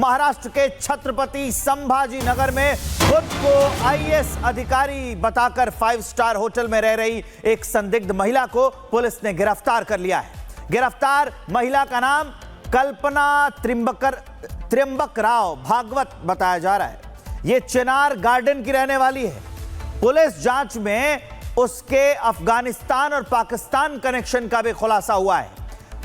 महाराष्ट्र के छत्रपति संभाजी नगर में खुद को आईएएस अधिकारी बताकर 5 स्टार होटल में रह रही एक संदिग्ध महिला को पुलिस ने गिरफ्तार कर लिया है। गिरफ्तार महिला का नाम कल्पना त्र्यंबक राव भागवत बताया जा रहा है। यह चिनार गार्डन की रहने वाली है। पुलिस जांच में उसके अफगानिस्तान और पाकिस्तान कनेक्शन का भी खुलासा हुआ है।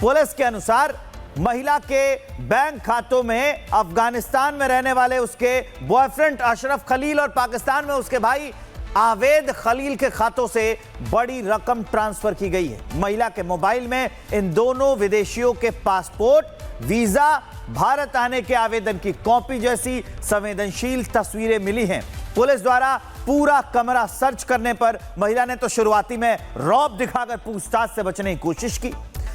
पुलिस के अनुसार महिला के बैंक खातों में अफगानिस्तान में रहने वाले उसके बॉयफ्रेंड अशरफ खलील और पाकिस्तान में उसके भाई आवेद खलील के खातों से बड़ी रकम ट्रांसफर की गई है। महिला के मोबाइल में इन दोनों विदेशियों के पासपोर्ट, वीजा, भारत आने के आवेदन की कॉपी जैसी संवेदनशील तस्वीरें मिली हैं। पुलिस द्वारा पूरा कमरा सर्च करने पर महिला ने तो शुरुआती में रौब दिखाकर पूछताछ से बचने की कोशिश की,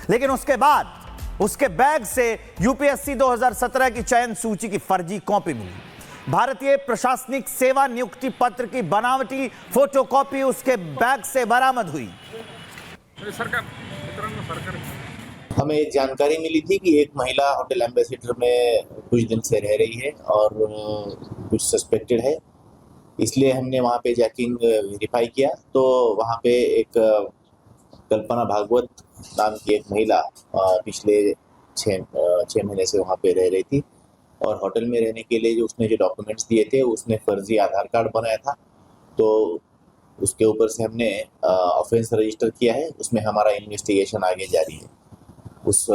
लेकिन उसके बाद उसके बैग से यूपीएससी 2017 की चयन सूची की फर्जी कॉपी मिली। भारतीय प्रशासनिक सेवा नियुक्ति पत्र की बनावटी फोटोकॉपी उसके बैग से बरामद हुई। हमें जानकारी मिली थी कि एक महिला होटल एम्बेसडर में कुछ दिन से रह रही है और कुछ सस्पेक्टेड है, इसलिए हमने वहाँ पे जैकिंग वेरीफाई किया तो वहाँ पे एक कल्पना भागवत नाम की एक महिला पिछले 6 महीने से वहाँ पे रह रही थी और होटल में रहने के लिए जो उसने जो डॉक्यूमेंट्स दिए थे उसने फर्जी आधार कार्ड बनाया था, तो उसके ऊपर से हमने ऑफेंस रजिस्टर किया है। उसमें हमारा इन्वेस्टिगेशन आगे जारी है। उस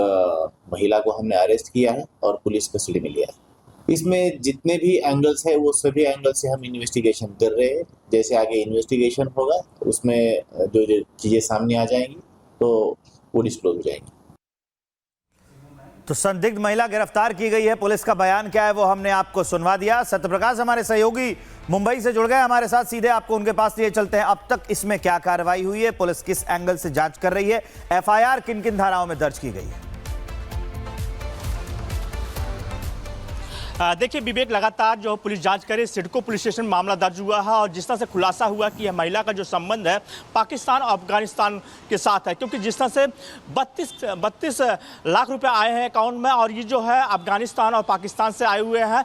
महिला को हमने अरेस्ट किया है और पुलिस कस्टडी में लिया है। इसमें जितने भी एंगल्स है वो सभी एंगल से हम इन्वेस्टिगेशन कर रहे हैं। जैसे आगे इन्वेस्टिगेशन होगा उसमें जो चीज़ें सामने आ जाएंगी तो वो डिस्क्लोज हो जाएंगी। तो संदिग्ध महिला गिरफ्तार की गई है। पुलिस का बयान क्या है वो हमने आपको सुनवा दिया। सत्यप्रकाश हमारे सहयोगी मुंबई से जुड़ गए हमारे साथ, सीधे आपको उनके पास लिए चलते हैं। अब तक इसमें क्या कार्रवाई हुई है, पुलिस किस एंगल से जांच कर रही है, एफआईआर किन किन धाराओं में दर्ज की गई है? देखिए विवेक, लगातार जो पुलिस जांच करे, सिडको पुलिस स्टेशन मामला दर्ज हुआ है और जिस तरह से खुलासा हुआ कि यह महिला का जो संबंध है पाकिस्तान और अफगानिस्तान के साथ है, क्योंकि जिस तरह से 32 लाख रुपए आए हैं अकाउंट में और ये जो है अफगानिस्तान और पाकिस्तान से आए हुए हैं।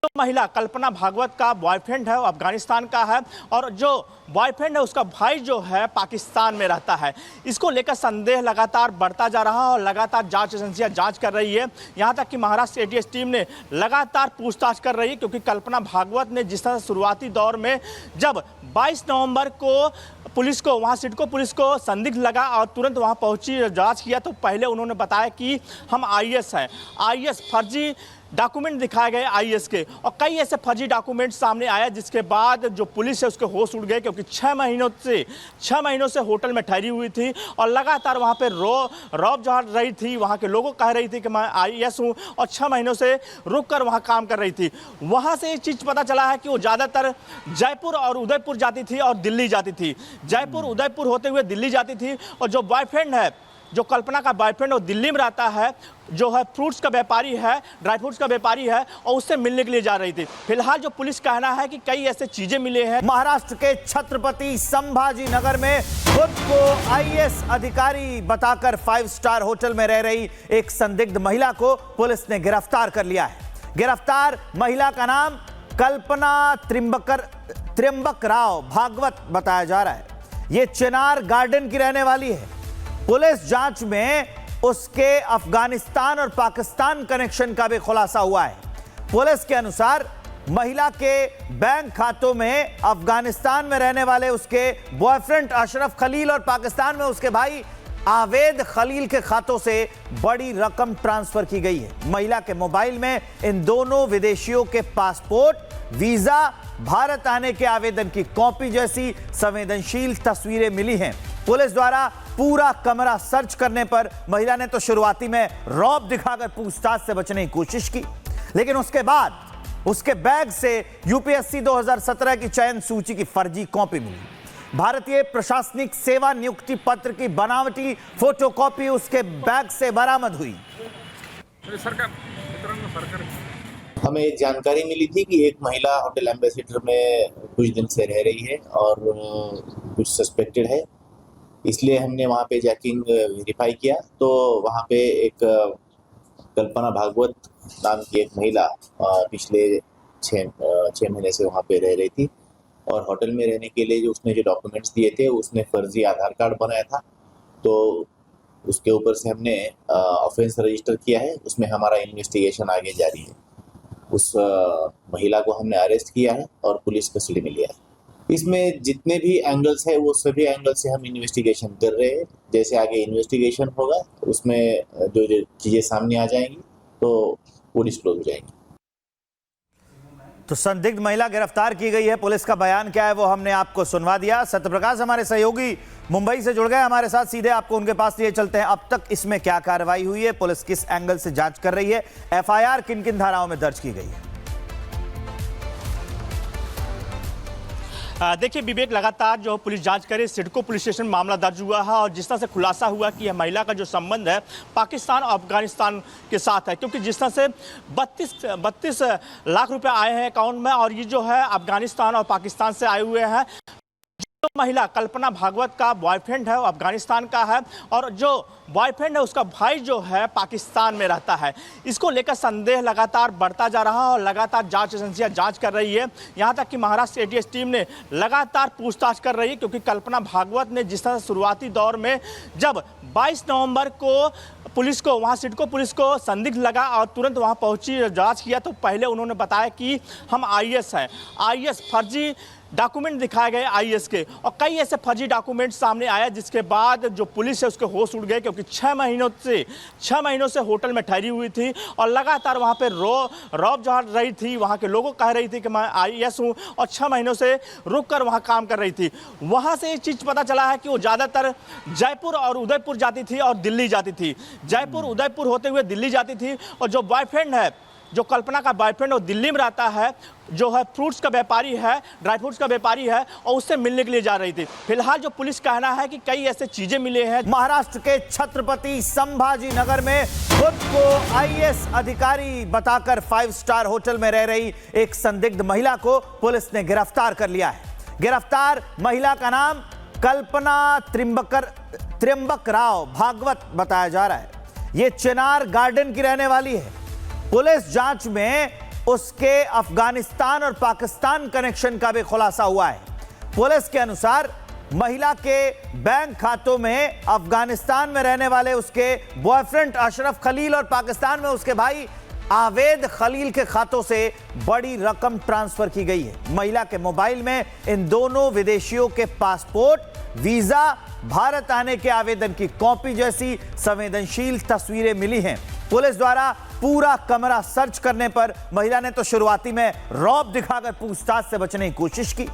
जो महिला कल्पना भागवत का बॉयफ्रेंड है वो अफगानिस्तान का है और जो बॉयफ्रेंड है उसका भाई जो है पाकिस्तान में रहता है। इसको लेकर संदेह लगातार बढ़ता जा रहा है और लगातार जांच एजेंसियां जांच कर रही है। यहां तक कि महाराष्ट्र एटीएस टीम ने लगातार पूछताछ कर रही है, क्योंकि कल्पना भागवत ने जिस तरह शुरुआती दौर में जब 22 नवंबर को पुलिस को वहाँ सिडको पुलिस को संदिग्ध लगा और तुरंत वहाँ पहुंची, जांच किया, तो पहले उन्होंने बताया कि हम आईएएस हैं। आईएएस फर्जी डॉक्यूमेंट दिखाए गए आईएएस के और कई ऐसे फर्जी डॉक्यूमेंट सामने आया, जिसके बाद जो पुलिस है उसके होश उड़ गए, क्योंकि 6 महीनों से होटल में ठहरी हुई थी और लगातार वहाँ पे रौब झाड़ रही थी। वहाँ के लोगों कह रही थी कि मैं आईएएस हूँ और 6 महीनों से रुक कर वहाँ काम कर रही थी। वहाँ से एक चीज़ पता चला है कि वो ज़्यादातर जयपुर और उदयपुर जाती थी और दिल्ली जाती थी। जयपुर उदयपुर होते हुए दिल्ली जाती थी और जो बॉयफ्रेंड है, जो कल्पना का बॉयफ्रेंड वो दिल्ली में रहता है, जो है फ्रूट्स का व्यापारी है, ड्राई फ्रूट्स का व्यापारी है, और उससे मिलने के लिए जा रही थी। फिलहाल जो पुलिस कहना है कि कई ऐसे चीजें मिले हैं। महाराष्ट्र के छत्रपति संभाजी नगर में खुद को आईएएस अधिकारी बताकर 5 स्टार होटल में रह रही एक संदिग्ध महिला को पुलिस ने गिरफ्तार कर लिया है। गिरफ्तार महिला का नाम कल्पना त्र्यंबक राव भागवत बताया जा रहा है। यह चिनार गार्डन की रहने वाली है। पुलिस जांच में उसके अफगानिस्तान और पाकिस्तान कनेक्शन का भी खुलासा हुआ है। पुलिस के अनुसार महिला के बैंक खातों में अफगानिस्तान में रहने वाले उसके बॉयफ्रेंड अशरफ खलील और पाकिस्तान में उसके भाई आवेद खलील के खातों से बड़ी रकम ट्रांसफर की गई है। महिला के मोबाइल में इन दोनों विदेशियों के पासपोर्ट, वीजा, भारत आने के आवेदन की कॉपी जैसी संवेदनशील तस्वीरें मिली हैं। पुलिस द्वारा पूरा कमरा सर्च करने पर महिला ने तो शुरुआती में रौब दिखाकर पूछताछ से बचने की कोशिश की, लेकिन उसके बाद उसके बैग से यूपीएससी 2017 की चयन सूची की फर्जी कॉपी मिली। भारतीय प्रशासनिक सेवा नियुक्ति पत्र की बनावटी फोटोकॉपी उसके बैग से बरामद हुई। हमें जानकारी मिली थी कि एक महिला होटल एम्बेसडर में कुछ दिन से रह रही है और कुछ सस्पेक्टेड है, इसलिए हमने वहाँ पे जैकिंग वेरीफाई किया तो वहाँ पे एक कल्पना भागवत नाम की एक महिला पिछले 6 महीने से वहाँ पे रह रही थी और होटल में रहने के लिए जो उसने जो डॉक्यूमेंट्स दिए थे उसने फर्जी आधार कार्ड बनाया था। तो उसके ऊपर से हमने ऑफेंस रजिस्टर किया है, उसमें हमारा इन्वेस्टिगेशन आगे जारी है। उस महिला को हमने अरेस्ट किया है और पुलिस कस्टडी में लिया है। इसमें जितने भी एंगल्स है वो सभी एंगल से हम इन्वेस्टिगेशन कर रहे हैं। जैसे आगे इन्वेस्टिगेशन होगा उसमें जो जो चीज़ें सामने आ जाएंगी तो वो डिस्क्लोज हो जाएंगी। तो संदिग्ध महिला गिरफ्तार की गई है। पुलिस का बयान क्या है वो हमने आपको सुनवा दिया। सत्यप्रकाश हमारे सहयोगी मुंबई से जुड़ गए हमारे साथ, सीधे आपको उनके पास लिए चलते हैं। अब तक इसमें क्या कार्रवाई हुई है, पुलिस किस एंगल से जांच कर रही है, एफआईआर किन किन धाराओं में दर्ज की गई है? देखिए विवेक, लगातार जो पुलिस जांच करे, सिडको पुलिस स्टेशन मामला दर्ज हुआ है और जिस तरह से खुलासा हुआ कि यह महिला का जो संबंध है पाकिस्तान और अफगानिस्तान के साथ है, क्योंकि जिस तरह से 32 लाख रुपए आए हैं अकाउंट में और ये जो है अफगानिस्तान और पाकिस्तान से आए हुए हैं। जो महिला कल्पना भागवत का बॉयफ्रेंड है वो अफगानिस्तान का है और जो बॉयफ्रेंड है उसका भाई जो है पाकिस्तान में रहता है। इसको लेकर संदेह लगातार बढ़ता जा रहा है और लगातार जांच एजेंसियां जांच कर रही है। यहां तक कि महाराष्ट्र एटीएस टीम ने लगातार पूछताछ कर रही है, क्योंकि कल्पना भागवत ने जिस तरह शुरुआती दौर में जब 22 नवंबर को पुलिस को वहां सिडको पुलिस को संदिग्ध लगा और तुरंत वहां पहुंची, जांच किया, तो पहले उन्होंने बताया कि हम आईएएस हैं। आईएएस फर्जी डॉक्यूमेंट दिखाए गए आईएएस के और कई ऐसे फर्जी डॉक्यूमेंट सामने आया, जिसके बाद जो पुलिस है उसके होश उड़ गए, क्योंकि 6 महीनों से होटल में ठहरी हुई थी और लगातार वहां पे रौब जहाँ रही थी। वहां के लोगों कह रही थी कि मैं आईएएस हूं और 6 महीनों से रुक कर वहां काम कर रही थी। वहां से एक चीज पता चला है कि वो ज्यादातर जयपुर और उदयपुर जाती थी और दिल्ली जाती थी। जयपुर उदयपुर होते हुए दिल्ली जाती थी और जो बॉयफ्रेंड है, जो कल्पना का बॉयफ्रेंड वो दिल्ली में रहता है, जो है फ्रूट्स का व्यापारी है, ड्राई फ्रूट्स का व्यापारी है, और उससे मिलने के लिए जा रही थी। फिलहाल जो पुलिस कहना है कि कई ऐसे चीजें मिले हैं। महाराष्ट्र के छत्रपति संभाजी नगर में खुद को आईएएस अधिकारी बताकर 5 स्टार होटल में रह रही एक संदिग्ध महिला को पुलिस ने गिरफ्तार कर लिया है। गिरफ्तार महिला का नाम कल्पना त्र्यंबक राव भागवत बताया जा रहा है। यह चिनार गार्डन की रहने वाली है। पुलिस जांच में उसके अफगानिस्तान और पाकिस्तान कनेक्शन का भी खुलासा हुआ है। पुलिस के अनुसार महिला के बैंक खातों में अफगानिस्तान में रहने वाले उसके बॉयफ्रेंड अशरफ खलील और पाकिस्तान में उसके भाई आवेद खलील के खातों से बड़ी रकम ट्रांसफर की गई है। महिला के मोबाइल में इन दोनों विदेशियों के पासपोर्ट, वीजा, भारत आने के आवेदन की कॉपी जैसी संवेदनशील तस्वीरें मिली हैं। पुलिस द्वारा पूरा कमरा सर्च करने पर महिला ने तो शुरुआती में रौब दिखाकर पूछताछ से बचने की कोशिश की,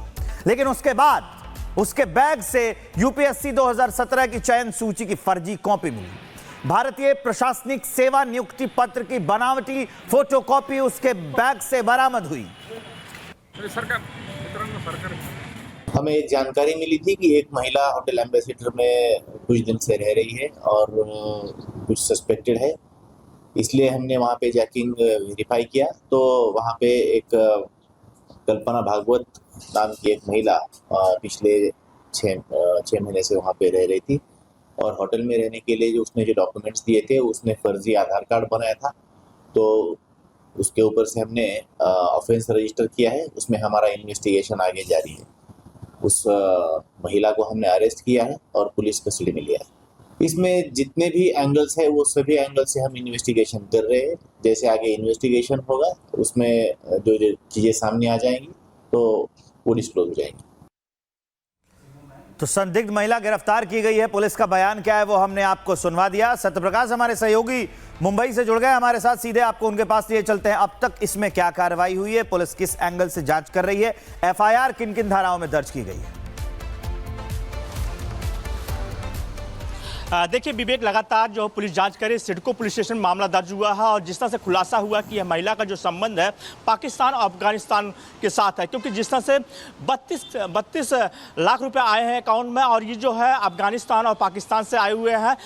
लेकिन उसके बाद उसके बैग से यूपीएससी 2017 की चयन सूची की फर्जी कॉपी मिली। भारतीय प्रशासनिक सेवा नियुक्ति पत्र की बनावटी फोटोकॉपी उसके बैग से बरामद हुई। हमें जानकारी मिली थी कि एक महिला होटल एम्बेसडर में कुछ दिन से रह रही है और कुछ सस्पेक्टेड है, इसलिए हमने वहाँ पे जैकिंग वेरीफाई किया। तो वहाँ पे एक कल्पना भागवत नाम की एक महिला पिछले 6 महीने से वहाँ पे रह रही थी और होटल में रहने के लिए जो उसने जो डॉक्यूमेंट्स दिए थे उसने फर्जी आधार कार्ड बनाया था। तो उसके ऊपर से हमने ऑफेंस रजिस्टर किया है, उसमें हमारा इन्वेस्टिगेशन आगे जारी है। उस महिला को हमने अरेस्ट किया है और पुलिस कस्टडी में लिया है। इसमें जितने भी एंगल्स है वो सभी एंगल से हम इन्वेस्टिगेशन कर रहे हैं। जैसे आगे इन्वेस्टिगेशन होगा उसमें जो जो चीज़ें सामने आ जाएंगी तो वो डिस्क्लोज हो जाएंगी। तो संदिग्ध महिला गिरफ्तार की गई है। पुलिस का बयान क्या है वो हमने आपको सुनवा दिया। सत्यप्रकाश हमारे सहयोगी मुंबई से जुड़ गए हमारे साथ, सीधे आपको उनके पास लिए चलते हैं। अब तक इसमें क्या कार्रवाई हुई है, पुलिस किस एंगल से जांच कर रही है, एफआईआर किन किन धाराओं में दर्ज की गई है? देखिए विवेक, लगातार जो पुलिस जांच करे, सिडको पुलिस स्टेशन मामला दर्ज हुआ है और जिस तरह से खुलासा हुआ कि यह महिला का जो संबंध है पाकिस्तान और अफगानिस्तान के साथ है, क्योंकि जिस तरह से 32 लाख रुपए आए हैं अकाउंट में और ये जो है अफगानिस्तान और पाकिस्तान से आए हुए हैं।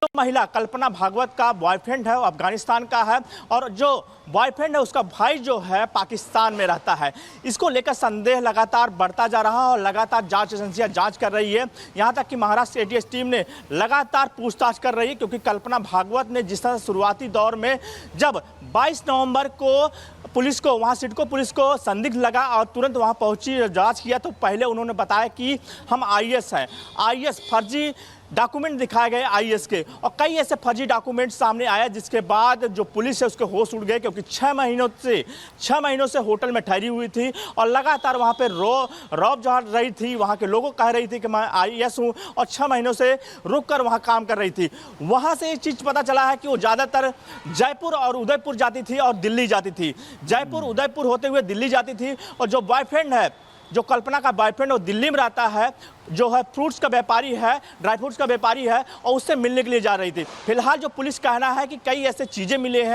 जो महिला कल्पना भागवत का बॉयफ्रेंड है वो अफगानिस्तान का है और जो बॉयफ्रेंड है उसका भाई जो है पाकिस्तान में रहता है। इसको लेकर संदेह लगातार बढ़ता जा रहा है और लगातार जांच एजेंसियां जांच कर रही है। यहां तक कि महाराष्ट्र एटीएस टीम ने लगातार पूछताछ कर रही है, क्योंकि कल्पना भागवत ने जिस तरह शुरुआती दौर में जब 22 नवंबर को पुलिस को वहाँ सिडको पुलिस को संदिग्ध लगा और तुरंत वहाँ पहुंची, जांच किया। तो पहले उन्होंने बताया कि हम आईएएस हैं, आईएएस फर्जी डॉक्यूमेंट दिखाए गए आईएएस के, और कई ऐसे फर्जी डॉक्यूमेंट सामने आया, जिसके बाद जो पुलिस है उसके होश उड़ गए, क्योंकि 6 महीनों से होटल में ठहरी हुई थी और लगातार वहाँ पे रौब जहाँ रही थी। वहाँ के लोगों कह रही थी कि मैं आईएएस हूँ, और 6 महीनों से रुक कर वहाँ काम कर रही थी। वहाँ से एक चीज़ पता चला है कि वो ज़्यादातर जयपुर और उदयपुर जाती थी और दिल्ली जाती थी, जयपुर उदयपुर होते हुए दिल्ली जाती थी। और जो बॉयफ्रेंड है, जो कल्पना का बॉयफ्रेंड वो दिल्ली में रहता है, जो है फ्रूट्स का व्यापारी है, ड्राई फ्रूट्स का व्यापारी है, और उससे मिलने के लिए जा रही थी। फिलहाल जो पुलिस कहना है कि कई ऐसे चीज़ें मिले हैं